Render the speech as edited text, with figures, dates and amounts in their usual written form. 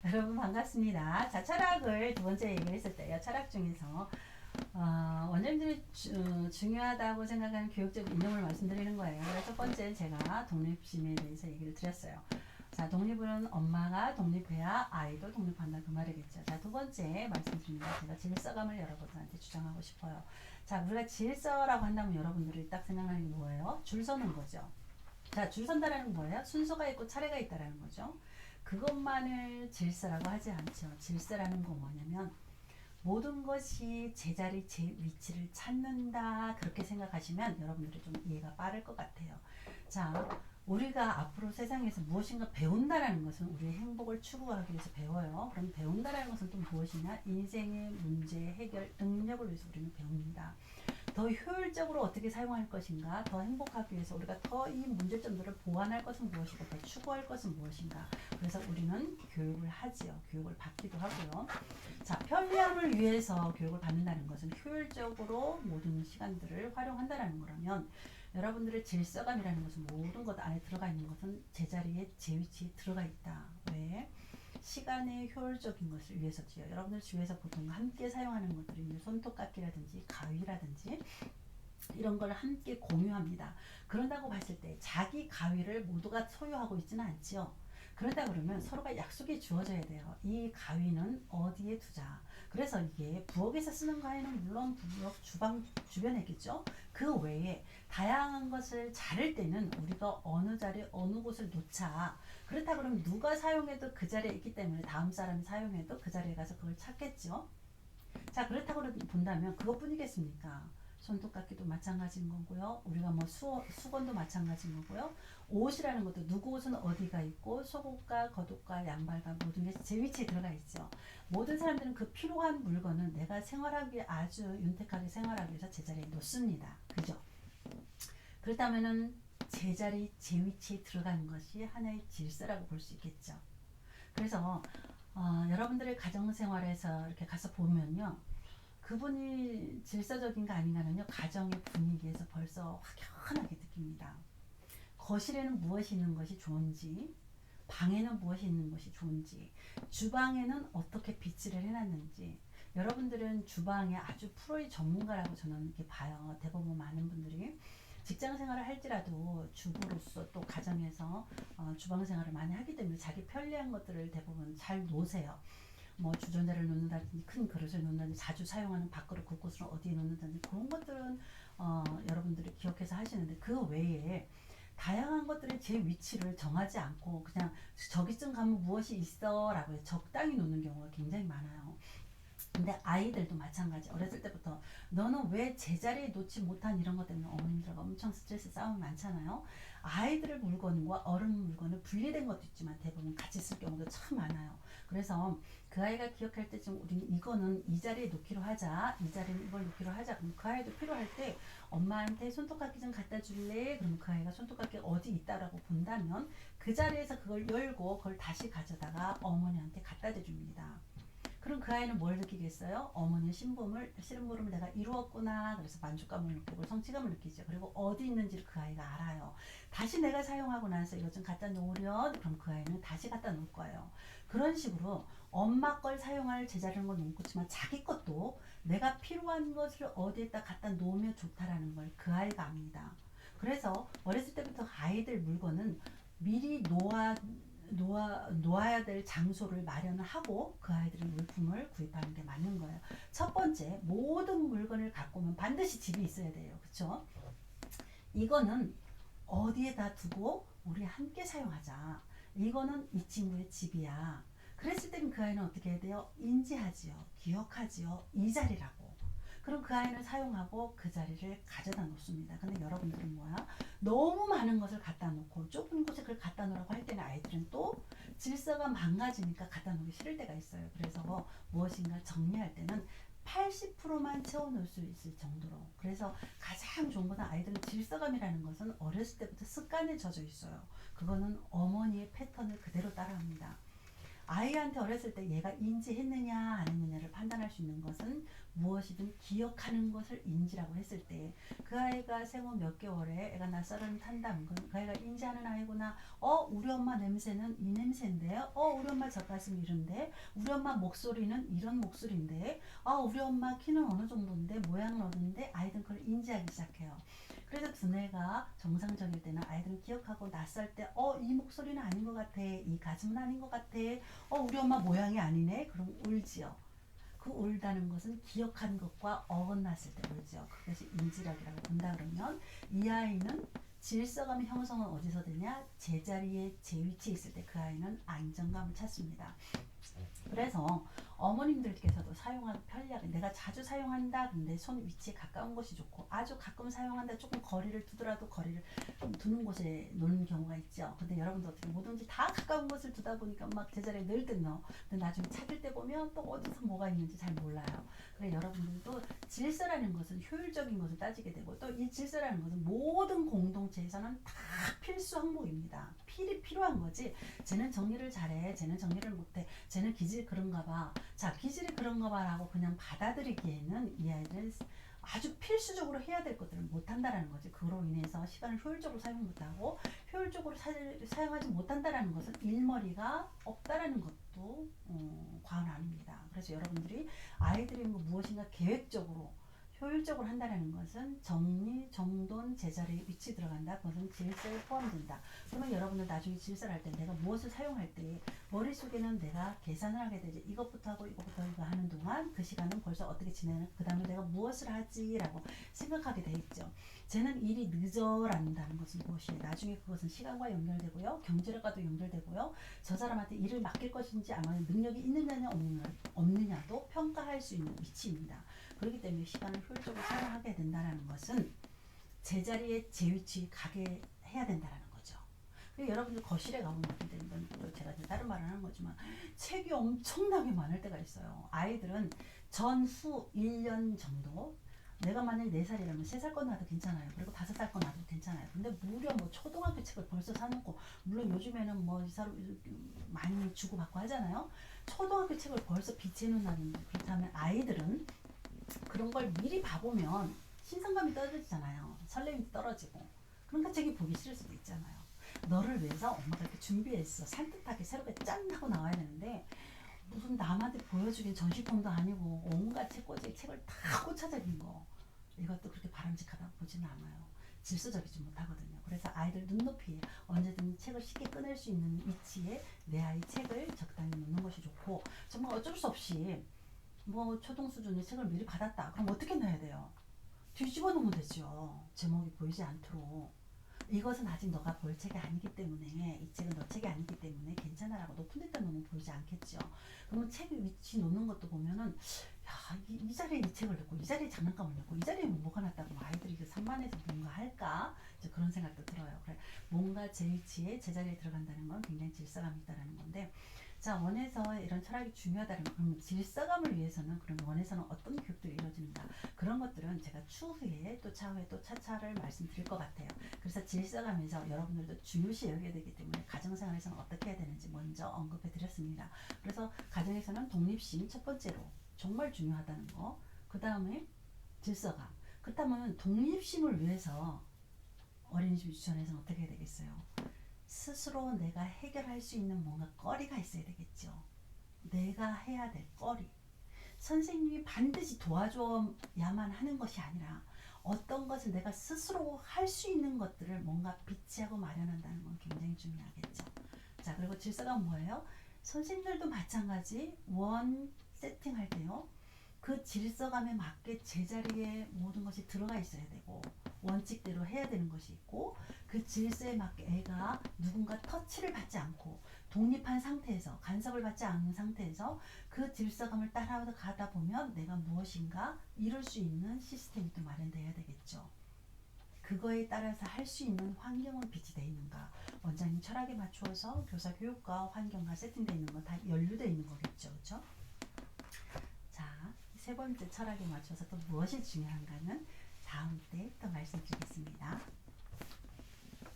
여러분 반갑습니다. 자, 철학을 두 번째 얘기를 했을 때요. 철학 중에서 원장님들이 중요하다고 생각하는 교육적 이념을 말씀드리는 거예요. 그래서 첫 번째 제가 독립심에 대해서 얘기를 드렸어요. 자, 독립은 엄마가 독립해야 아이도 독립한다 그 말이겠죠. 자, 두 번째 말씀드립니다. 제가 질서감을 여러분들한테 주장하고 싶어요. 자, 우리가 질서라고 한다면 여러분들이 딱 생각하는 게 뭐예요? 줄 서는 거죠. 자, 줄 선다라는 건 뭐예요? 순서가 있고 차례가 있다라는 거죠. 그것만을 질서라고 하지 않죠. 질서라는 건 뭐냐면 모든 것이 제자리 제 위치를 찾는다 그렇게 생각하시면 여러분들이 좀 이해가 빠를 것 같아요. 자, 우리가 앞으로 세상에서 무엇인가 배운다라는 것은 우리의 행복을 추구하기 위해서 배워요. 그럼 배운다라는 것은 또 무엇이냐? 인생의 문제 해결 능력을 위해서 우리는 배웁니다. 더 효율적으로 어떻게 사용할 것인가, 더 행복하기 위해서 우리가 더 이 문제점들을 보완할 것은 무엇이고 더 추구할 것은 무엇인가. 그래서 우리는 교육을 하지요. 교육을 받기도 하고요. 자, 편리함을 위해서 교육을 받는다는 것은 효율적으로 모든 시간들을 활용한다는 거라면 여러분들의 질서감이라는 것은 모든 것 안에 들어가 있는 것은 제자리에 제 위치에 들어가 있다. 왜? 시간의 효율적인 것을 위해서지요. 여러분들 주위에서 보통 함께 사용하는 것들이 손톱깎이라든지 가위라든지 이런 걸 함께 공유합니다. 그런다고 봤을 때 자기 가위를 모두가 소유하고 있지는 않지요. 그렇다 그러면 서로가 약속이 주어져야 돼요. 이 가위는 어디에 두자. 그래서 이게 부엌에서 쓰는 가위는 물론 부엌 주방 주변에겠죠. 그 외에 다양한 것을 자를 때는 우리가 어느 자리에 어느 곳을 놓자. 그렇다 그러면 누가 사용해도 그 자리에 있기 때문에 다음 사람이 사용해도 그 자리에 가서 그걸 찾겠죠. 자, 그렇다고 본다면 그것뿐이겠습니까? 손톱깎이도 마찬가지인 거고요. 우리가 뭐 수건도 마찬가지인 거고요. 옷이라는 것도 누구 옷은 어디가 있고 속옷과 겉옷과 양말과 모든 게 제 위치에 들어가 있죠. 모든 사람들은 그 필요한 물건은 내가 생활하기 아주 윤택하게 생활하기 위해서 제자리에 놓습니다. 그죠? 그렇다면은 제자리 제 위치에 들어가는 것이 하나의 질서라고 볼 수 있겠죠. 그래서 여러분들의 가정생활에서 이렇게 가서 보면요. 그분이 질서적인가 아닌가는요. 가정의 분위기에서 벌써 확연하게 느낍니다. 거실에는 무엇이 있는 것이 좋은지, 방에는 무엇이 있는 것이 좋은지, 주방에는 어떻게 배치를 해놨는지. 여러분들은 주방에 아주 프로의 전문가라고 저는 이렇게 봐요. 대부분 많은 분들이 직장 생활을 할지라도 주부로서 또 가정에서 주방 생활을 많이 하기 때문에 자기 편리한 것들을 대부분 잘 놓으세요. 뭐 주전자를 놓는다든지 큰 그릇을 놓는다든지 자주 사용하는 밥그릇 곳곳을 어디에 놓는다든지 그런 것들은 여러분들이 기억해서 하시는데 그 외에 다양한 것들의 제 위치를 정하지 않고 그냥 저기쯤 가면 무엇이 있어 라고 적당히 놓는 경우가 굉장히 많아요. 근데 아이들도 마찬가지. 어렸을 때부터 너는 왜 제자리에 놓지 못한 이런 것 때문에 어머님들과 엄청 스트레스 싸움이 많잖아요. 아이들의 물건과 어른 물건을 분리된 것도 있지만 대부분 같이 쓸 경우도 참 많아요. 그래서 그 아이가 기억할 때쯤 우리는 이거는 이 자리에 놓기로 하자, 이 자리는 이걸 놓기로 하자. 그럼 그 아이도 필요할 때 엄마한테 손톱깎이 좀 갖다 줄래? 그럼 그 아이가 손톱깎이 어디 있다라고 본다면 그 자리에서 그걸 열고 그걸 다시 가져다가 어머니한테 갖다 대줍니다. 그럼 그 아이는 뭘 느끼겠어요? 어머니의 심부름을 내가 이루었구나. 그래서 만족감을 느끼고 성취감을 느끼죠. 그리고 어디 있는지를 그 아이가 알아요. 다시 내가 사용하고 나서 이것 좀 갖다 놓으렴. 그럼 그 아이는 다시 갖다 놓을 거예요. 그런 식으로 엄마 걸 사용할 제자리는 건 놓고지만 자기 것도 내가 필요한 것을 어디에다 갖다 놓으면 좋다라는 걸 그 아이가 압니다. 그래서 어렸을 때부터 아이들 물건은 미리 놓아야 될 장소를 마련을 하고 그 아이들의 물품을 구입하는 게 맞는 거예요. 첫 번째, 모든 물건을 갖고 오면 반드시 집이 있어야 돼요. 그쵸? 이거는 어디에다 두고 우리 함께 사용하자. 이거는 이 친구의 집이야. 그랬을 때는 그 아이는 어떻게 해야 돼요? 인지하지요. 기억하지요. 이 자리라고. 그럼 그 아이는 사용하고 그 자리를 가져다 놓습니다. 근데 여러분들은 뭐야? 너무 많은 것을 갖다 놓고 좁은 곳에 그걸 갖다 놓으라고 할 때는 아이들은 또 질서가 망가지니까 갖다 놓기 싫을 때가 있어요. 그래서 무엇인가 정리할 때는 80%만 채워놓을 수 있을 정도로. 그래서 가장 좋은 것은 아이들은 질서감이라는 것은 어렸을 때부터 습관에 젖어 있어요. 그거는 어머니의 패턴을 그대로 따라합니다. 아이한테 어렸을 때 얘가 인지했느냐 안 했느냐를 판단할 수 있는 것은 무엇이든 기억하는 것을 인지라고 했을 때 그 아이가 생후 몇 개월에 애가 낯설은 탄다는 건 그 아이가 인지하는 아이구나. 우리 엄마 냄새는 이 냄새인데, 우리 엄마 젖가슴이 이런데, 우리 엄마 목소리는 이런 목소리인데, 우리 엄마 키는 어느 정도인데, 모양은 어딘데, 아이들은 그걸 인지하기 시작해요. 그래서 두뇌가 정상적일 때는 아이들은 기억하고 낯설 때, 이 목소리는 아닌 것 같아, 이 가슴은 아닌 것 같아, 우리 엄마 모양이 아니네, 그럼 울지요. 그 울다는 것은 기억한 것과 어긋났을 때 울죠. 그것이 인지력이라고 본다 그러면 이 아이는 질서감 형성은 어디서 되냐? 제자리에 제 위치에 있을 때 그 아이는 안정감을 찾습니다. 그래서 어머님들께서도 사용하는 편리하게 내가 자주 사용한다 근데 손 위치에 가까운 것이 좋고 아주 가끔 사용한다 조금 거리를 두더라도 거리를 좀 두는 곳에 놓는 경우가 있죠. 근데 여러분도 어떻게 뭐든지 다 가까운 곳을 두다 보니까 막 제자리에 늘 듯 넣어. 근데 나중에 찾을 때 보면 또 어디서 뭐가 있는지 잘 몰라요. 그래 여러분들도 질서라는 것은 효율적인 것을 따지게 되고 또 이 질서라는 것은 모든 공동체에서는 다 필수 항목입니다. 필요한 거지. 쟤는 정리를 잘해. 쟤는 정리를 못해. 쟤는 기질이 그런가 봐. 자, 기질이 그런가 봐라고 그냥 받아들이기에는 이 아이는 아주 필수적으로 해야 될 것들을 못한다라는 거지. 그로 인해서 시간을 효율적으로 사용 못하고 효율적으로 사용하지 못한다라는 것은 일머리가 없다라는 것도 과언 아닙니다. 그래서 여러분들이 아이들이 무엇인가 계획적으로 효율적으로 한다는 것은 정리, 정돈, 제자리에 위치 들어간다. 그것은 질서에 포함된다. 그러면 여러분들 나중에 질서를 할 때 내가 무엇을 사용할 때 머릿속에는 내가 계산을 하게 되지. 이것부터 하고 이것부터 이거 하는 동안 그 시간은 벌써 어떻게 지내는 그 다음에 내가 무엇을 하지라고 생각하게 돼 있죠. 쟤는 일이 늦어란다는 것은 무엇이에요? 나중에 그것은 시간과 연결되고요. 경제력과도 연결되고요. 저 사람한테 일을 맡길 것인지 아마 능력이 있느냐 없느냐도 평가할 수 있는 위치입니다. 그렇기 때문에 시간을 효율적으로 사용하게 된다는 것은 제자리에 제 위치에 가게 해야 된다는 거죠. 여러분들 거실에 가보면 어떻게 되는 건 제가 다른 말을 하는 거지만 책이 엄청나게 많을 때가 있어요. 아이들은 전후 1년 정도 내가 만약에 4살이라면 3살 거 놔도 괜찮아요. 그리고 5살 거 놔도 괜찮아요. 근데 무려 초등학교 책을 벌써 사놓고 물론 요즘에는 이 사람 많이 주고받고 하잖아요. 초등학교 책을 벌써 비치해놓는 그렇다면 아이들은 그런 걸 미리 봐보면 신선감이 떨어지잖아요. 설렘이 떨어지고. 그러니까 책이 보기 싫을 수도 있잖아요. 너를 위해서 엄마가 이렇게 준비했어. 산뜻하게 새롭게 짠 하고 나와야 되는데 무슨 남한테 보여주긴 전시품도 아니고 온갖 책꽂이에 책을 다 꽂혀져 있는 거. 이것도 그렇게 바람직하다고 보지는 않아요. 질서적이지 못하거든요. 그래서 아이들 눈높이에 언제든 책을 쉽게 꺼낼 수 있는 위치에 내 아이 책을 적당히 놓는 것이 좋고 정말 어쩔 수 없이 초등 수준의 책을 미리 받았다. 그럼 어떻게 넣어야 돼요? 뒤집어 놓으면 되죠. 제목이 보이지 않도록. 이것은 아직 너가 볼 책이 아니기 때문에 이 책은 너 책이 아니기 때문에 괜찮아라고 높은 데다 놓으면 보이지 않겠죠. 그러면 책 위치 놓는 것도 보면은 이 자리에 이 책을 넣고 이 자리에 장난감을 넣고 이 자리에 뭐가 놨다고 아이들이 그 산만해서 뭔가 할까 그런 생각도 들어요. 그래 뭔가 제 위치에 제자리에 들어간다는 건 굉장히 질서감이 있다는 건데 자 원에서 이런 철학이 중요하다는 그럼 질서감을 위해서는 그럼 원에서는 어떤 교육들이 이루어지는가 그런 것들은 제가 추후에 또 차후에 또 차차를 말씀드릴 것 같아요. 그래서 질서감에서 여러분들도 중요시 여겨야 되기 때문에 가정생활에서는 어떻게 해야 되는지 먼저 언급해 드렸습니다. 그래서 가정에서는 독립심 첫 번째로 정말 중요하다는 거. 그 다음에 질서감. 그렇다면 독립심을 위해서 어린이집 유치원에서는 어떻게 해야 되겠어요? 스스로 내가 해결할 수 있는 뭔가 거리가 있어야 되겠죠. 내가 해야 될 거리. 선생님이 반드시 도와줘야만 하는 것이 아니라 어떤 것을 내가 스스로 할 수 있는 것들을 뭔가 비치하고 마련한다는 건 굉장히 중요하겠죠. 자 그리고 질서가 뭐예요? 선생님들도 마찬가지 원 세팅할 때요. 그 질서감에 맞게 제자리에 모든 것이 들어가 있어야 되고 원칙대로 해야 되는 것이 있고 그 질서에 맞게 애가 누군가 터치를 받지 않고 독립한 상태에서 간섭을 받지 않는 상태에서 그 질서감을 따라가다 보면 내가 무엇인가 이룰 수 있는 시스템이 또 마련되어야 되겠죠. 그거에 따라서 할 수 있는 환경은 비치되어 있는가 원장님 철학에 맞추어서 교사 교육과 환경과 세팅되어 있는 거 다 연루되어 있는 거겠죠. 그렇죠? 자, 세 번째 철학에 맞춰서 또 무엇이 중요한가는 다음 때 또 말씀드리겠습니다.